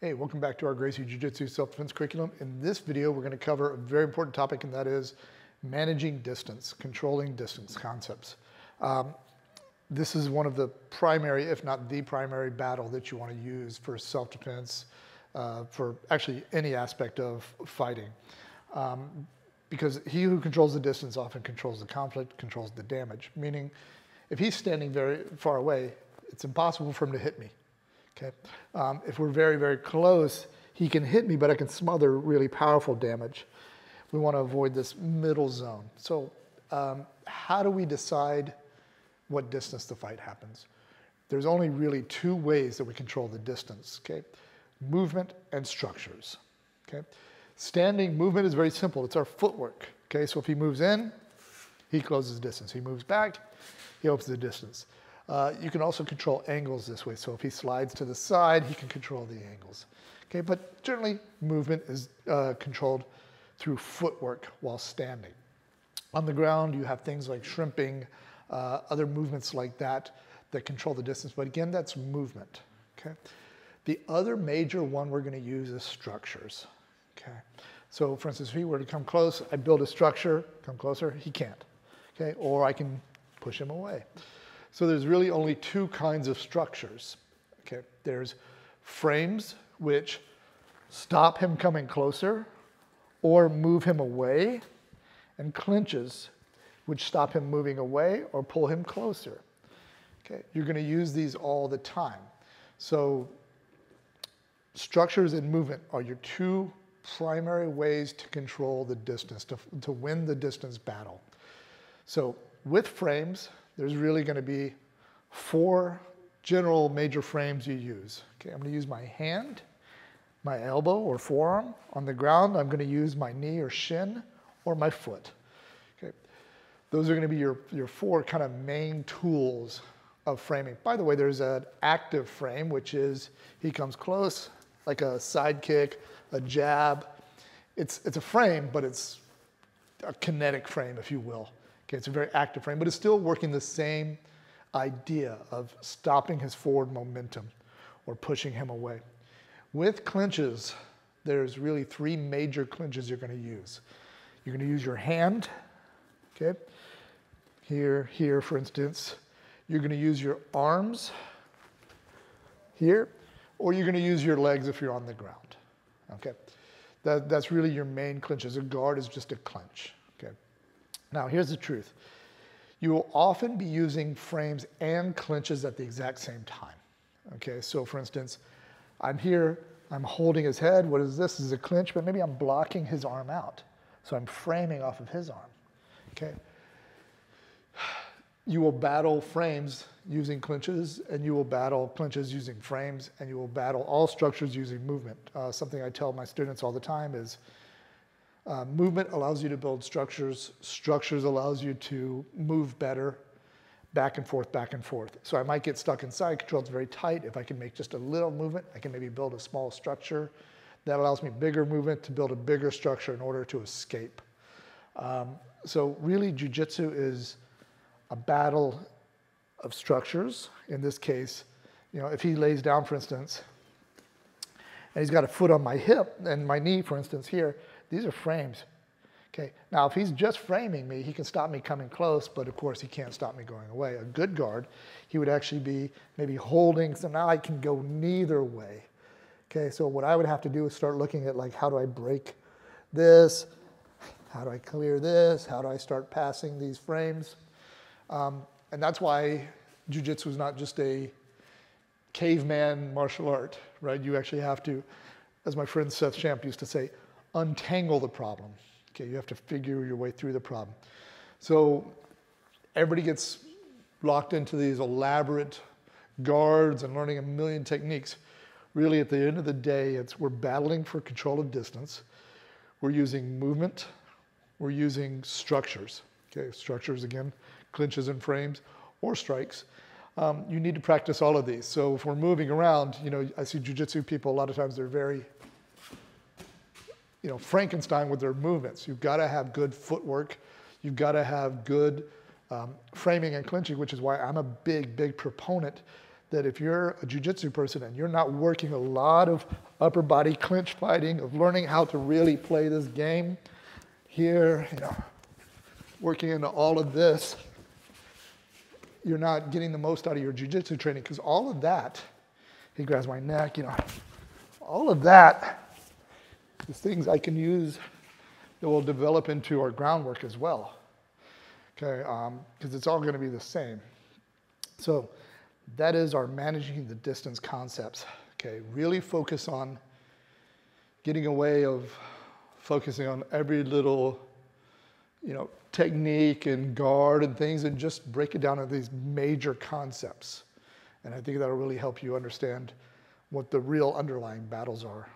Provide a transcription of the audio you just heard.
Hey, welcome back to our Gracie Jiu-Jitsu self-defense curriculum. In this video, we're going to cover a very important topic, and that is managing distance, controlling distance concepts. This is one of the primary, if not the primary battle that you want to use for self-defense, for actually any aspect of fighting. Because he who controls the distance often controls the conflict, controls the damage. Meaning, if he's standing very far away, it's impossible for him to hit me. Okay. If we're very, very close, he can hit me, but I can smother really powerful damage. We want to avoid this middle zone. So how do we decide what distance the fight happens? There's only really two ways that we control the distance, okay? Movement and structures, okay? Standing movement is very simple. It's our footwork, okay? So if he moves in, he closes the distance. He moves back, he opens the distance. You can also control angles this way. So if he slides to the side, he can control the angles. Okay, but generally movement is controlled through footwork while standing. On the ground, you have things like shrimping, other movements like that that control the distance. But again, that's movement. Okay. The other major one we're going to use is structures. Okay. So for instance, if he were to come close, I build a structure, come closer, he can't. Okay, or I can push him away. So there's really only two kinds of structures. Okay, there's frames which stop him coming closer or move him away, and clinches which stop him moving away or pull him closer. Okay, you're going to use these all the time. So structures and movement are your two primary ways to control the distance, to win the distance battle. So with frames, there's really going to be four general major frames you use. Okay, I'm going to use my hand, my elbow or forearm. On the ground, I'm going to use my knee or shin or my foot. Okay, those are going to be your four kind of main tools of framing. By the way, there's an active frame, which is he comes close, like a side kick, a jab. It's a frame, but it's a kinetic frame, if you will. Okay, it's a very active frame, but it's still working the same idea of stopping his forward momentum or pushing him away. With clinches, there's really three major clinches you're going to use. You're going to use your hand, okay? Here, for instance. You're going to use your arms here, or you're going to use your legs if you're on the ground, okay? That's really your main clinches. A guard is just a clinch, okay? Now, here's the truth. You will often be using frames and clinches at the exact same time. Okay, so for instance, I'm here, I'm holding his head. What is this? This is a clinch, but maybe I'm blocking his arm out. So I'm framing off of his arm. Okay. You will battle frames using clinches, and you will battle clinches using frames, and you will battle all structures using movement. Something I tell my students all the time is, movement allows you to build structures. Structures allows you to move better, back and forth, back and forth. So I might get stuck inside, control's very tight. If I can make just a little movement, I can maybe build a small structure. That allows me bigger movement to build a bigger structure in order to escape. So really, Jiu-Jitsu is a battle of structures. In this case, you know, if he lays down, for instance, and he's got a foot on my hip and my knee, for instance, here, these are frames. Okay. Now, if he's just framing me, he can stop me coming close, but of course he can't stop me going away. A good guard, he would actually be maybe holding, so now I can go neither way. Okay, so what I would have to do is start looking at, like, how do I break this? How do I clear this? How do I start passing these frames? And that's why Jiu-Jitsu is not just a caveman martial art, right? You actually have to, as my friend Seth Champ used to say, untangle the problem. Okay, you have to figure your way through the problem. So everybody gets locked into these elaborate guards and learning a million techniques. Really, at the end of the day, we're battling for control of distance. We're using movement. We're using structures. Okay, structures again, clinches and frames, or strikes. You need to practice all of these. So if we're moving around, you know, I see Jiu-Jitsu people, a lot of times they're very, you know, Frankenstein with their movements. You've got to have good footwork. You've got to have good framing and clinching, which is why I'm a big, big proponent that if you're a jiu-jitsu person and you're not working a lot of upper body clinch fighting, of learning how to really play this game, here, working into all of this, you're not getting the most out of your jiu-jitsu training, because all of that, he grabs my neck, all of that is things I can use that will develop into our groundwork as well, okay, because it's all going to be the same. So that is our managing the distance concepts, okay? Really focus on getting away of focusing on every little, technique and guard and things, and just break it down into these major concepts. And I think that'll really help you understand what the real underlying battles are.